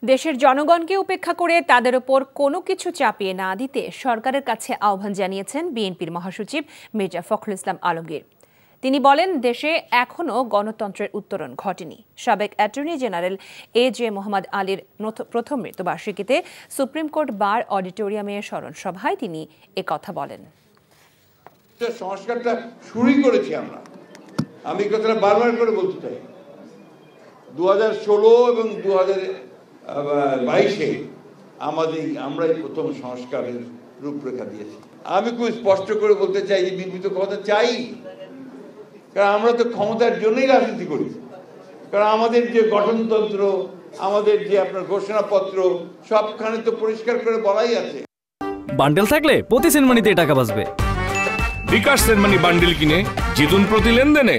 দেশের জনগণকে উপেক্ষা করে তাদের উপর কোনো কিছু চাপিয়ে না দিতে সরকারের কাছে আহ্বান জানিয়েছেন বিএনপির মহাসচিব মির্জা ফখরুল ইসলাম আলমগীর। তিনি বলেন, দেশে এখনও গণতন্ত্রের উত্তরণ ঘটেনি। সাবেক অ্যাটর্নি জেনারেল এ.জে. মোহাম্মদ আলীর প্রথম মৃত্যুবার্ষিকীতে সুপ্রিম কোর্ট বার অডিটোরিয়ামে স্মরণ সভায় তিনি একথা বলেন। সংস্কারটা শুরুই করেছি আমি কথাটা বারবার করে বলতে চাই। 2016 এবং 2022-এ আমরাই প্রথম সংস্কারের রূপরেখা দিয়েছি। আমি খুব স্পষ্ট করে বলতে চাই যে বিবৃত কথা চাই, কারণ আমরা তো ক্ষমতার জন্যই রাজনীতি করি। কারণ আমাদের যে গঠনতন্ত্র, আমাদের যে আপনার ঘোষণাপত্র, সবখানে তো পরিষ্কার করে বলাই আছে। বান্ডেল থাকলে প্রতি সেনমানিতে টাকা বাঁচবে। বিকাশ সেনমানি বান্ডেল কিনে জিতুন প্রতি লেনদেনে।